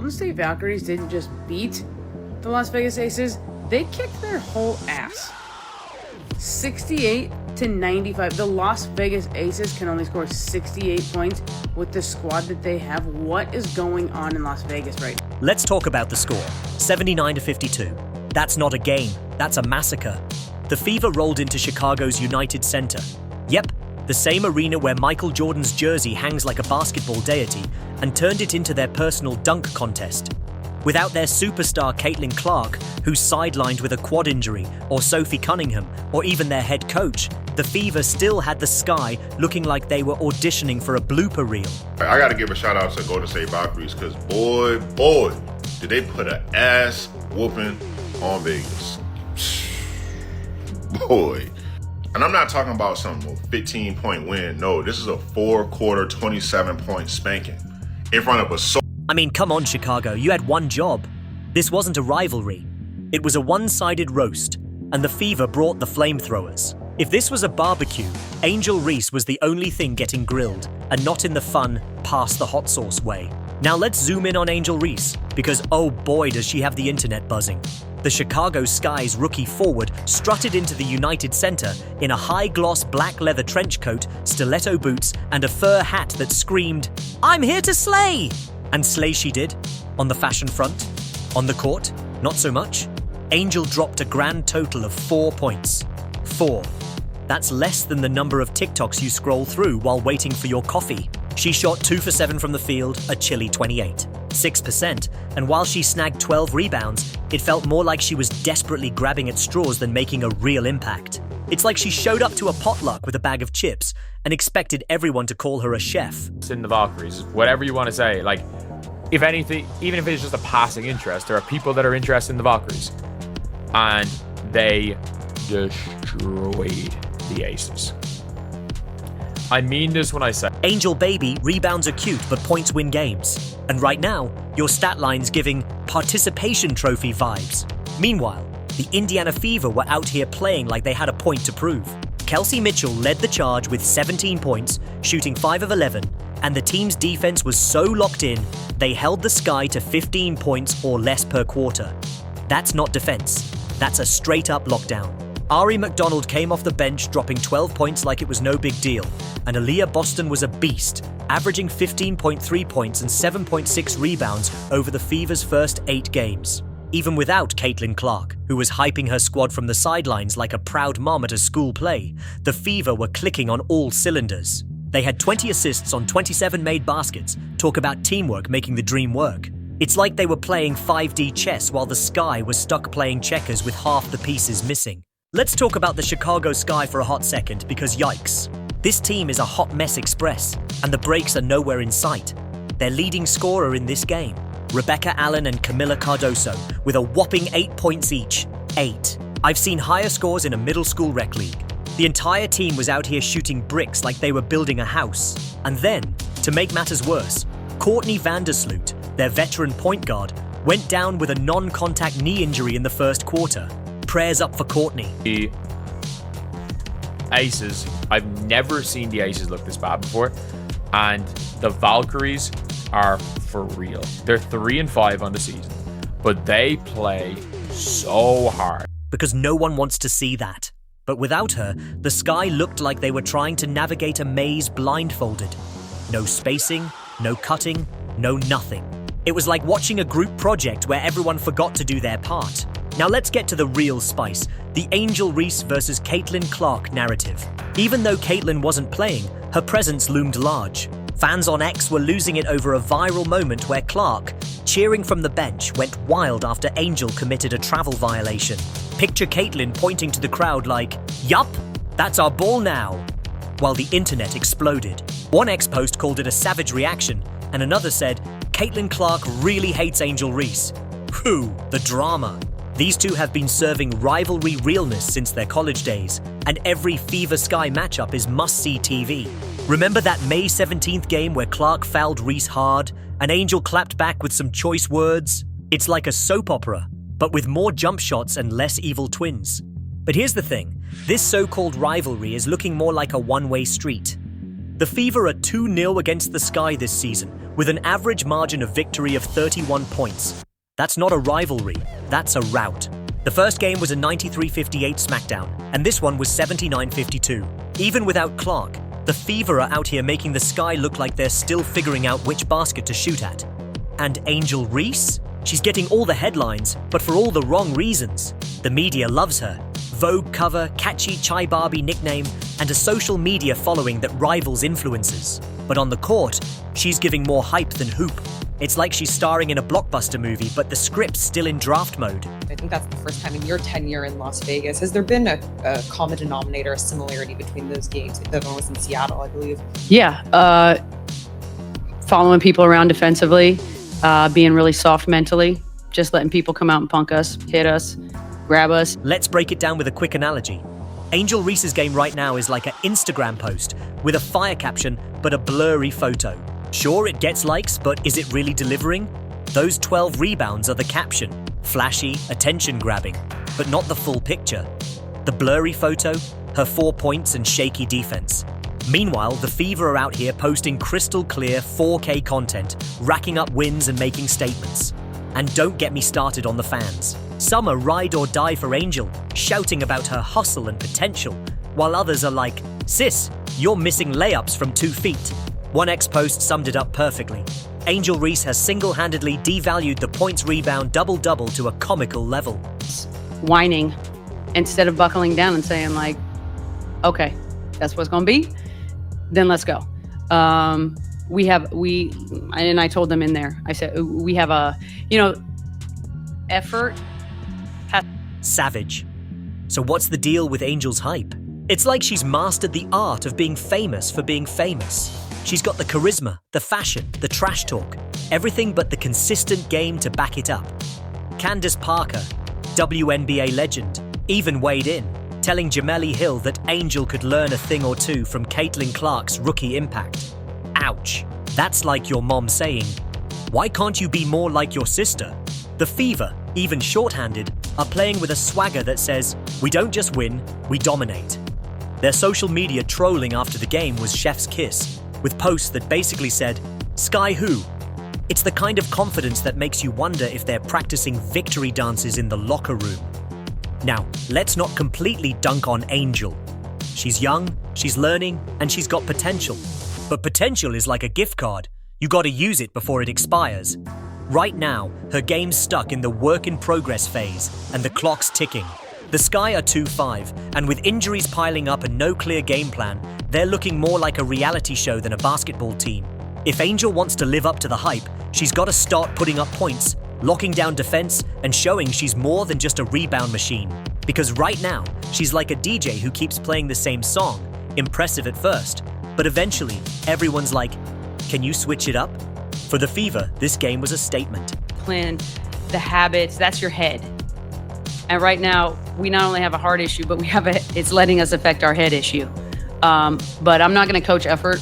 Golden State Valkyries didn't just beat the Las Vegas Aces, they kicked their whole ass. 68-95. The Las Vegas Aces can only score 68 points with the squad that they have. What is going on in Las Vegas right now? Let's talk about the score. 79-52. That's not a game. That's a massacre. The Fever rolled into Chicago's United Center. Yep, the same arena where Michael Jordan's jersey hangs like a basketball deity, and turned it into their personal dunk contest. Without their superstar Caitlin Clark, who's sidelined with a quad injury, or Sophie Cunningham, or even their head coach, the Fever still had the sky looking like they were auditioning for a blooper reel. I got to give a shout out to Golden State Valkyries because boy, did they put an ass whooping on Vegas. Boy. And I'm not talking about some 15-point win. No, this is a 4-quarter, 27-point spanking in front of a I mean, come on, Chicago, you had one job. This wasn't a rivalry. It was a one-sided roast, and the Fever brought the flamethrowers. If this was a barbecue, Angel Reese was the only thing getting grilled, and not in the fun, pass the hot sauce way. Now let's zoom in on Angel Reese, because oh boy does she have the internet buzzing. The Chicago Sky's rookie forward strutted into the United Center in a high-gloss black leather trench coat, stiletto boots, and a fur hat that screamed, "I'm here to slay!" And slay she did. On the fashion front. On the court, not so much. Angel dropped a grand total of 4 points. 4. That's less than the number of TikToks you scroll through while waiting for your coffee. She shot 2 for 7 from the field, a chilly 28. 6%, and while she snagged 12 rebounds, it felt more like she was desperately grabbing at straws than making a real impact. It's like she showed up to a potluck with a bag of chips and expected everyone to call her a chef. In the Valkyries, whatever you want to say, like, if anything, even if it's just a passing interest, there are people that are interested in the Valkyries. And they destroyed the Aces. I mean this when I say Angel baby, rebounds are cute, but points win games. And right now, your stat line's giving participation trophy vibes. Meanwhile, the Indiana Fever were out here playing like they had a point to prove. Kelsey Mitchell led the charge with 17 points, shooting 5 of 11, and the team's defense was so locked in, they held the Sky to 15 points or less per quarter. That's not defense. That's a straight-up lockdown. Ari McDonald came off the bench dropping 12 points like it was no big deal, and Aaliyah Boston was a beast, averaging 15.3 points and 7.6 rebounds over the Fever's first 8 games. Even without Caitlin Clark, who was hyping her squad from the sidelines like a proud mom at a school play, the Fever were clicking on all cylinders. They had 20 assists on 27 made baskets. Talk about teamwork making the dream work. It's like they were playing 5D chess while the Sky was stuck playing checkers with half the pieces missing. Let's talk about the Chicago Sky for a hot second, because yikes. This team is a hot mess express, and the breaks are nowhere in sight. Their leading scorer in this game, Rebecca Allen and Camila Cardoso, with a whopping 8 points each. 8. I've seen higher scores in a middle school rec league. The entire team was out here shooting bricks like they were building a house. And then, to make matters worse, Courtney Vandersloot, their veteran point guard, went down with a non-contact knee injury in the first quarter. Prayers up for Courtney. The Aces, I've never seen the Aces look this bad before. And the Valkyries are for real. They're 3-5 on the season, but they play so hard. Because no one wants to see that. But without her, the Sky looked like they were trying to navigate a maze blindfolded. No spacing, no cutting, no nothing. It was like watching a group project where everyone forgot to do their part. Now let's get to the real spice, the Angel Reese versus Caitlin Clark narrative. Even though Caitlin wasn't playing, her presence loomed large. Fans on X were losing it over a viral moment where Clark, cheering from the bench, went wild after Angel committed a travel violation. Picture Caitlin pointing to the crowd like, "Yup, that's our ball now," while the internet exploded. One X post called it a savage reaction, and another said, "Caitlin Clark really hates Angel Reese." Whew, the drama. These two have been serving rivalry realness since their college days, and every Fever Sky matchup is must-see TV. Remember that May 17th game where Clark fouled Reese hard, and Angel clapped back with some choice words? It's like a soap opera, but with more jump shots and less evil twins. But here's the thing, this so-called rivalry is looking more like a one-way street. The Fever are 2-0 against the Sky this season, with an average margin of victory of 31 points. That's not a rivalry, that's a rout. The first game was a 93-58 smackdown, and this one was 79-52. Even without Clark, the Fever are out here making the Sky look like they're still figuring out which basket to shoot at. And Angel Reese? She's getting all the headlines, but for all the wrong reasons. The media loves her. Vogue cover, catchy Chai Barbie nickname, and a social media following that rivals influencers. But on the court, she's giving more hype than hoop. It's like she's starring in a blockbuster movie, but the script's still in draft mode. I think that's the first time in your tenure in Las Vegas. Has there been a common denominator, a similarity between those games? The one was in Seattle, I believe. Yeah, following people around defensively, being really soft mentally, just letting people come out and punk us, hit us, grab us. Let's break it down with a quick analogy. Angel Reese's game right now is like an Instagram post with a fire caption but a blurry photo. Sure, it gets likes, but is it really delivering? Those 12 rebounds are the caption. Flashy, attention-grabbing, but not the full picture. The blurry photo, her 4 points and shaky defense. Meanwhile, the Fever are out here posting crystal clear 4K content, racking up wins and making statements. And don't get me started on the fans. Some are ride or die for Angel, shouting about her hustle and potential, while others are like, "Sis, you're missing layups from 2 feet." One ex-post summed it up perfectly. Angel Reese has single-handedly devalued the points rebound double-double to a comical level. Whining instead of buckling down and saying like, okay, that's what's going to be, then let's go. And I told them in there, I said, we have effort. Savage. So what's the deal with Angel's hype? It's like she's mastered the art of being famous for being famous. She's got the charisma, the fashion, the trash talk, everything but the consistent game to back it up. Candace Parker, WNBA legend, even weighed in, telling Jameli Hill that Angel could learn a thing or two from Caitlin Clark's rookie impact. Ouch. That's like your mom saying, "Why can't you be more like your sister?" The Fever, even shorthanded, are playing with a swagger that says, "We don't just win, we dominate." Their social media trolling after the game was chef's kiss, with posts that basically said, "Sky who?" It's the kind of confidence that makes you wonder if they're practicing victory dances in the locker room. Now, let's not completely dunk on Angel. She's young, she's learning, and she's got potential. But potential is like a gift card. You gotta use it before it expires. Right now, her game's stuck in the work-in-progress phase, and the clock's ticking. The Sky are 2-5, and with injuries piling up and no clear game plan, they're looking more like a reality show than a basketball team. If Angel wants to live up to the hype, she's got to start putting up points, locking down defense, and showing she's more than just a rebound machine. Because right now, she's like a DJ who keeps playing the same song, impressive at first, but eventually, everyone's like, "Can you switch it up?" For the Fever, this game was a statement. Plan, the habits, that's your head. And right now, we not only have a heart issue, but it's letting us affect our head issue. But I'm not going to coach effort.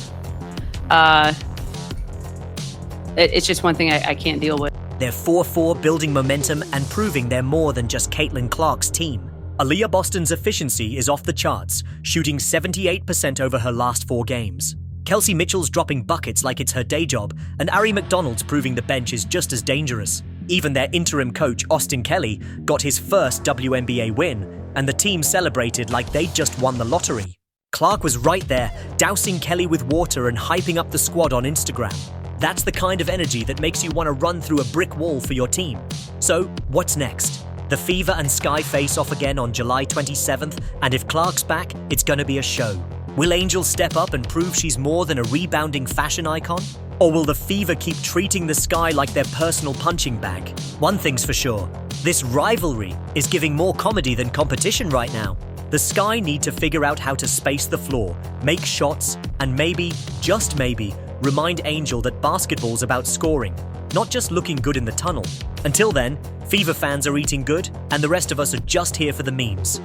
It's just one thing I can't deal with. They're 4-4, building momentum and proving they're more than just Caitlin Clark's team. Aaliyah Boston's efficiency is off the charts, shooting 78% over her last 4 games. Kelsey Mitchell's dropping buckets like it's her day job, and Ari McDonald's proving the bench is just as dangerous. Even their interim coach, Austin Kelly, got his first WNBA win, and the team celebrated like they'd just won the lottery. Clark was right there, dousing Kelly with water and hyping up the squad on Instagram. That's the kind of energy that makes you want to run through a brick wall for your team. So, what's next? The Fever and Sky face off again on July 27th, and if Clark's back, it's gonna be a show. Will Angel step up and prove she's more than a rebounding fashion icon? Or will the Fever keep treating the Sky like their personal punching bag? One thing's for sure, this rivalry is giving more comedy than competition right now. The Sky need to figure out how to space the floor, make shots, and maybe, just maybe, remind Angel that basketball's about scoring, not just looking good in the tunnel. Until then, Fever fans are eating good, and the rest of us are just here for the memes.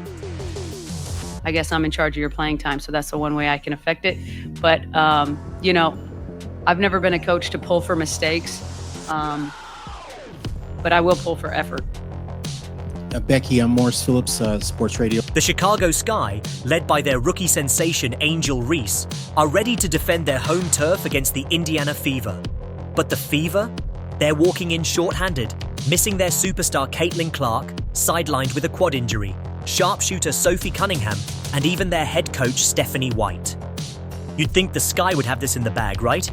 I guess I'm in charge of your playing time, so that's the one way I can affect it. But, I've never been a coach to pull for mistakes, but I will pull for effort. Becky, I'm Morris Phillips, Sports Radio. The Chicago Sky, led by their rookie sensation Angel Reese, are ready to defend their home turf against the Indiana Fever. But the Fever? They're walking in short-handed, missing their superstar Caitlin Clark, sidelined with a quad injury, sharpshooter Sophie Cunningham, and even their head coach Stephanie White. You'd think the Sky would have this in the bag, right?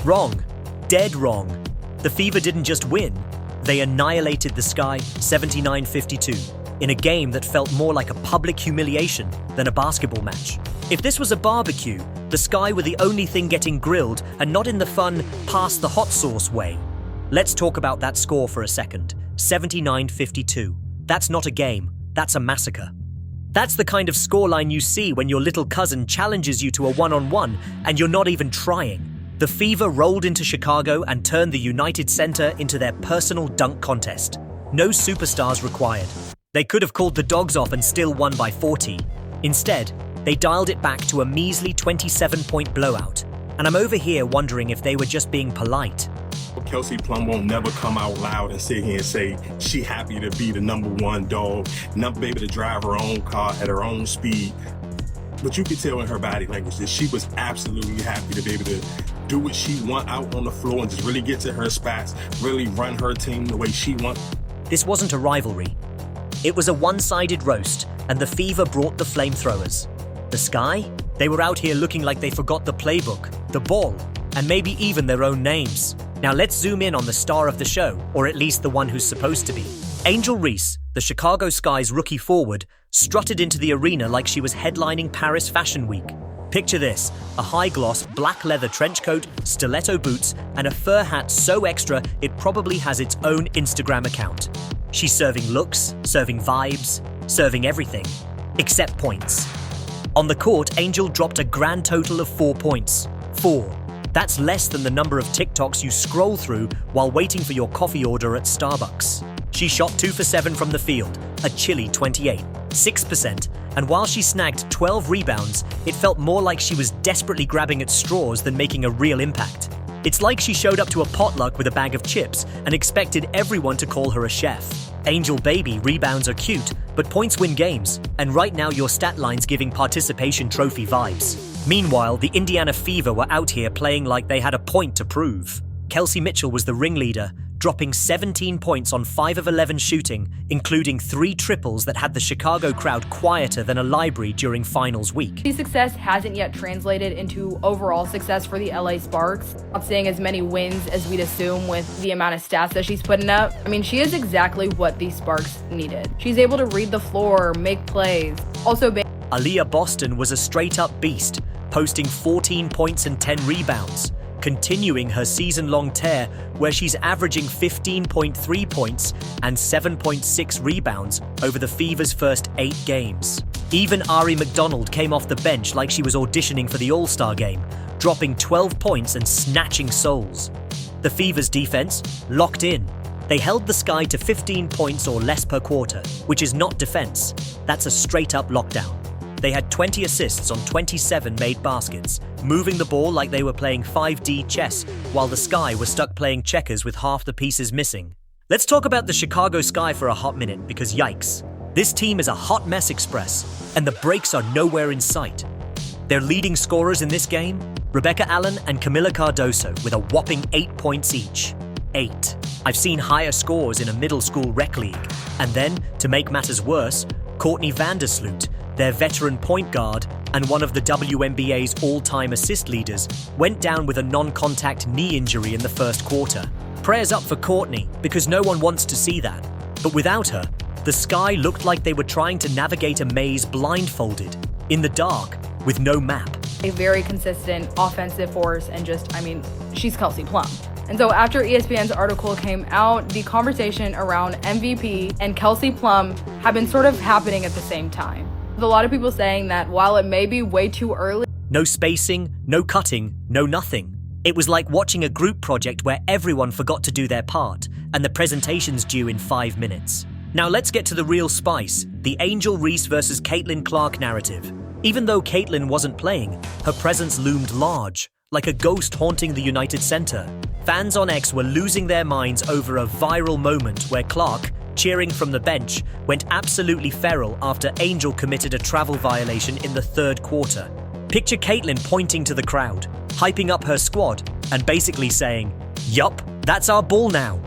Wrong. Dead wrong. The Fever didn't just win, they annihilated the Sky 79-52 in a game that felt more like a public humiliation than a basketball match. If this was a barbecue, the Sky were the only thing getting grilled and not in the fun, pass the hot sauce way. Let's talk about that score for a second. 79-52. That's not a game, that's a massacre. That's the kind of scoreline you see when your little cousin challenges you to a one-on-one and you're not even trying. The Fever rolled into Chicago and turned the United Center into their personal dunk contest. No superstars required. They could have called the dogs off and still won by 40. Instead, they dialed it back to a measly 27-point blowout. And I'm over here wondering if they were just being polite. Kelsey Plum won't never come out loud and sit here and say she happy to be the #1 dog, not be able to drive her own car at her own speed. But you could tell in her body language that she was absolutely happy to be able to do what she want out on the floor and just really get to her spots, really run her team the way she wants. This wasn't a rivalry. It was a one-sided roast, and the Fever brought the flamethrowers. The Sky? They were out here looking like they forgot the playbook, the ball, and maybe even their own names. Now let's zoom in on the star of the show, or at least the one who's supposed to be. Angel Reese, the Chicago Sky's rookie forward, strutted into the arena like she was headlining Paris Fashion Week. Picture this, a high-gloss black leather trench coat, stiletto boots, and a fur hat so extra it probably has its own Instagram account. She's serving looks, serving vibes, serving everything, except points. On the court, Angel dropped a grand total of 4 points. 4. That's less than the number of TikToks you scroll through while waiting for your coffee order at Starbucks. She shot 2 for 7 from the field, a chilly 28, 6%, and while she snagged 12 rebounds, it felt more like she was desperately grabbing at straws than making a real impact. It's like she showed up to a potluck with a bag of chips and expected everyone to call her a chef. Angel baby, rebounds are cute, but points win games, and right now your stat line's giving participation trophy vibes. Meanwhile, the Indiana Fever were out here playing like they had a point to prove. Kelsey Mitchell was the ringleader, dropping 17 points on 5 of 11 shooting, including 3 triples that had the Chicago crowd quieter than a library during finals week. The success hasn't yet translated into overall success for the LA Sparks. Not seeing as many wins as we'd assume with the amount of stats that she's putting up. I mean, she is exactly what the Sparks needed. She's able to read the floor, make plays. Also, Aaliyah Boston was a straight-up beast, posting 14 points and 10 rebounds, continuing her season-long tear where she's averaging 15.3 points and 7.6 rebounds over the Fever's first 8 games. Even Ari McDonald came off the bench like she was auditioning for the All-Star game, dropping 12 points and snatching souls. The Fever's defense locked in. They held the Sky to 15 points or less per quarter, which is not defense. That's a straight-up lockdown. They had 20 assists on 27 made baskets, moving the ball like they were playing 5D chess, while the Sky were stuck playing checkers with half the pieces missing. Let's talk about the Chicago Sky for a hot minute, because yikes. This team is a hot mess express, and the breaks are nowhere in sight. Their leading scorers in this game, Rebecca Allen and Camila Cardoso, with a whopping 8 points each. 8. I've seen higher scores in a middle school rec league. And then, to make matters worse, Courtney Vandersloot, their veteran point guard and one of the WNBA's all-time assist leaders, went down with a non-contact knee injury in the first quarter. Prayers up for Courtney, because no one wants to see that. But without her, the Sky looked like they were trying to navigate a maze blindfolded, in the dark, with no map. A very consistent offensive force and she's Kelsey Plum. And so after ESPN's article came out, the conversation around MVP and Kelsey Plum have been sort of happening at the same time. With a lot of people saying that while it may be way too early, no spacing, no cutting, no nothing. It was like watching a group project where everyone forgot to do their part, and the presentation's due in 5 minutes. Now let's get to the real spice, the Angel Reese versus Caitlin Clark narrative. Even though Caitlin wasn't playing, her presence loomed large, like a ghost haunting the United Center. Fans on X were losing their minds over a viral moment where Clark, cheering from the bench, went absolutely feral after Angel committed a travel violation in the third quarter. Picture Caitlin pointing to the crowd, hyping up her squad, and basically saying, "Yup, that's our ball now."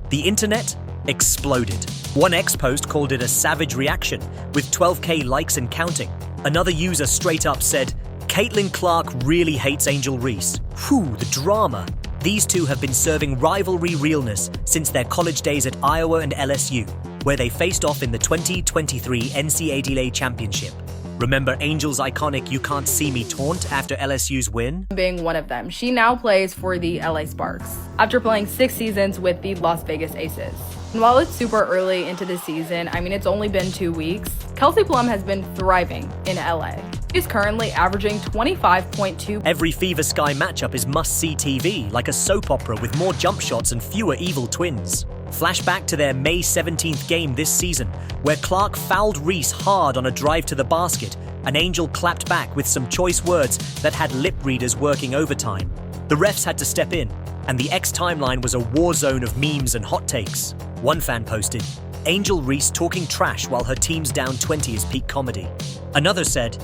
The internet exploded. One X post called it a savage reaction, with 12K likes and counting. Another user straight up said, "Caitlin Clark really hates Angel Reese. Whew, the drama." These two have been serving rivalry realness since their college days at Iowa and LSU, where they faced off in the 2023 NCAA Championship. Remember Angel's iconic "You Can't See Me" taunt after LSU's win? Being one of them, she now plays for the LA Sparks after playing 6 seasons with the Las Vegas Aces. And while it's super early into the season, I mean, it's only been 2 weeks, Kelsey Plum has been thriving in LA. She's currently averaging 25.2. Every Fever Sky matchup is must-see TV, like a soap opera with more jump shots and fewer evil twins. Flashback to their May 17th game this season, where Clark fouled Reese hard on a drive to the basket, and Angel clapped back with some choice words that had lip readers working overtime. The refs had to step in, and the X timeline was a war zone of memes and hot takes. One fan posted, "Angel Reese talking trash while her team's down 20 is peak comedy." Another said,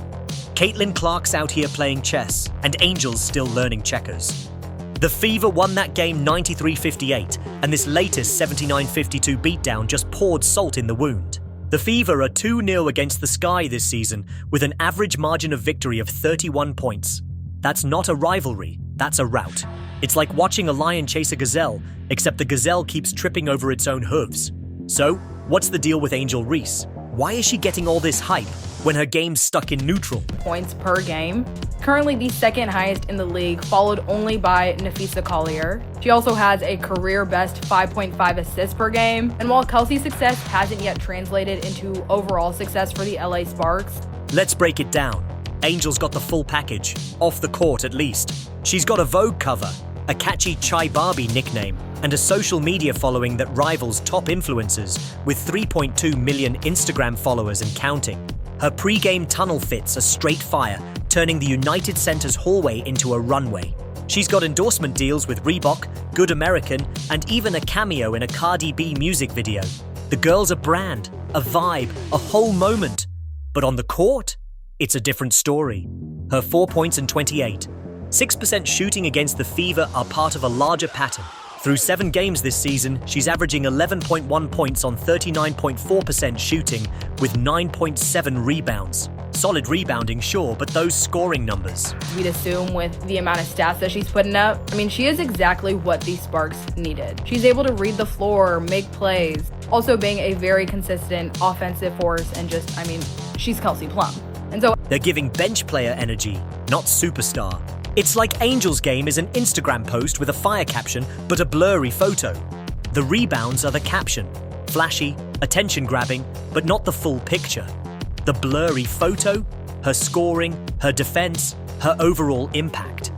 "Caitlin Clark's out here playing chess, and Angel's still learning checkers." The Fever won that game 93-58, and this latest 79-52 beatdown just poured salt in the wound. The Fever are 2-0 against the Sky this season, with an average margin of victory of 31 points. That's not a rivalry, that's a rout. It's like watching a lion chase a gazelle, except the gazelle keeps tripping over its own hooves. So, what's the deal with Angel Reese? Why is she getting all this hype when her game's stuck in neutral? Points per game. Currently the second highest in the league, followed only by Nafisa Collier. She also has a career best 5.5 assists per game. And while Kelsey's success hasn't yet translated into overall success for the LA Sparks, let's break it down. Angel's got the full package, off the court at least. She's got a Vogue cover, a catchy Chai Barbie nickname, and a social media following that rivals top influencers, with 3.2 million Instagram followers and counting. Her pre-game tunnel fits are straight fire, turning the United Center's hallway into a runway. She's got endorsement deals with Reebok, Good American, and even a cameo in a Cardi B music video. The girl's a brand, a vibe, a whole moment. But on the court, it's a different story. Her 4 points and 28. 6% shooting against the Fever are part of a larger pattern. Through 7 games this season, she's averaging 11.1 points on 39.4% shooting with 9.7 rebounds. Solid rebounding, sure, but those scoring numbers. We'd assume with the amount of stats that she's putting up, I mean, she is exactly what the Sparks needed. She's able to read the floor, make plays, also being a very consistent offensive force, and just, I mean, she's Kelsey Plum. And so they're giving bench player energy, not superstar. It's like Angel's game is an Instagram post with a fire caption, but a blurry photo. The rebounds are the caption. Flashy, attention-grabbing, but not the full picture. The blurry photo, her scoring, her defense, her overall impact.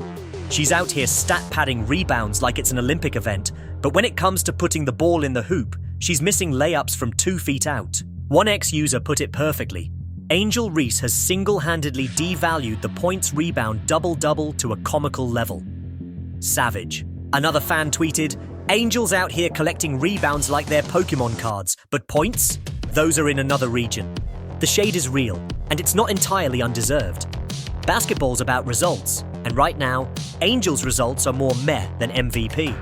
She's out here stat-padding rebounds like it's an Olympic event, but when it comes to putting the ball in the hoop, she's missing layups from 2 feet out. One ex-user put it perfectly. Angel Reese has single-handedly devalued the points rebound double-double to a comical level. Savage. Another fan tweeted, "Angel's out here collecting rebounds like they're Pokemon cards, but points? Those are in another region." The shade is real, and it's not entirely undeserved. Basketball's about results, and right now, Angel's results are more meh than MVP.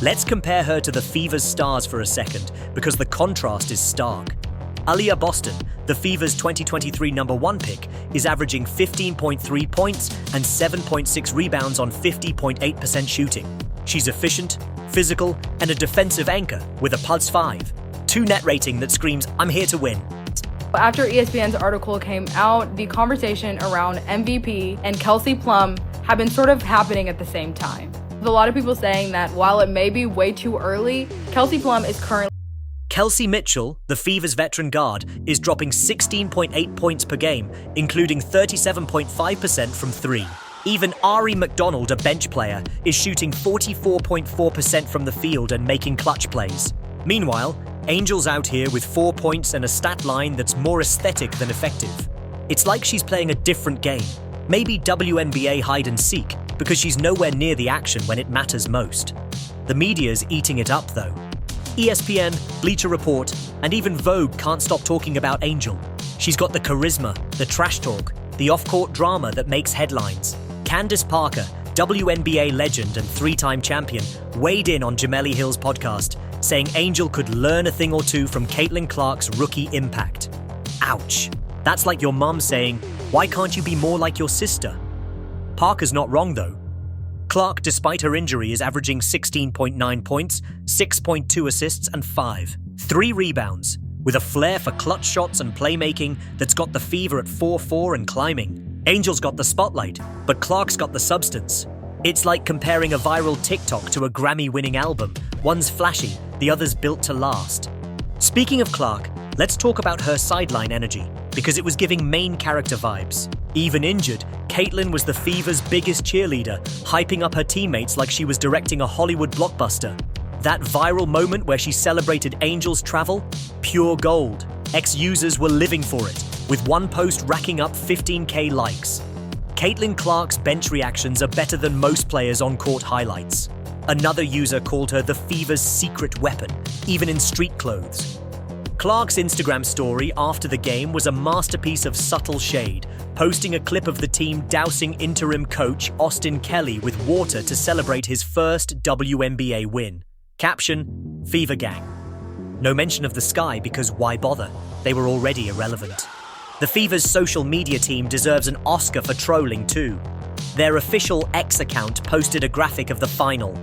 Let's compare her to the Fever's stars for a second, because the contrast is stark. Aaliyah Boston, the Fever's 2023 #1 pick, is averaging 15.3 points and 7.6 rebounds on 50.8% shooting. She's efficient, physical, and a defensive anchor with a +5. 2 net rating that screams, "I'm here to win." after ESPN's article came out, the conversation around MVP and Kelsey Plum have been sort of happening at the same time. With a lot of people saying that while it may be way too early, Kelsey Plum is currently Kelsey Mitchell, the Fever's veteran guard, is dropping 16.8 points per game, including 37.5% from 3. Even Ari McDonald, a bench player, is shooting 44.4% from the field and making clutch plays. Meanwhile, Angel's out here with 4 points and a stat line that's more aesthetic than effective. It's like she's playing a different game, maybe WNBA hide and seek, because she's nowhere near the action when it matters most. The media's eating it up though. ESPN, Bleacher Report, and even Vogue can't stop talking about Angel. She's got the charisma, the trash talk, the off-court drama that makes headlines. Candace Parker, WNBA legend and 3-time champion, weighed in on Jameli Hill's podcast, saying Angel could learn a thing or two from Caitlin Clark's rookie impact. Ouch. That's like your mum saying, "Why can't you be more like your sister?" Parker's not wrong though. Clark, despite her injury, is averaging 16.9 points, 6.2 assists and 3 rebounds, with a flair for clutch shots and playmaking that's got the fever at 4-4 and climbing. Angel's got the spotlight, but Clark's got the substance. It's like comparing a viral TikTok to a Grammy-winning album. One's flashy, the other's built to last. Speaking of Clark, let's talk about her sideline energy, because it was giving main character vibes. Even injured, Caitlin was the Fever's biggest cheerleader, hyping up her teammates like she was directing a Hollywood blockbuster. That viral moment where she celebrated Angel's travel? Pure gold. Ex-users were living for it, with one post racking up 15K likes. Caitlin Clark's bench reactions are better than most players' on-court highlights. Another user called her the Fever's secret weapon, even in street clothes. Clark's Instagram story after the game was a masterpiece of subtle shade, posting a clip of the team dousing interim coach Austin Kelly with water to celebrate his first WNBA win. Caption, Fever Gang. No mention of the sky because why bother? They were already irrelevant. The Fever's social media team deserves an Oscar for trolling too. Their official X account posted a graphic of the final,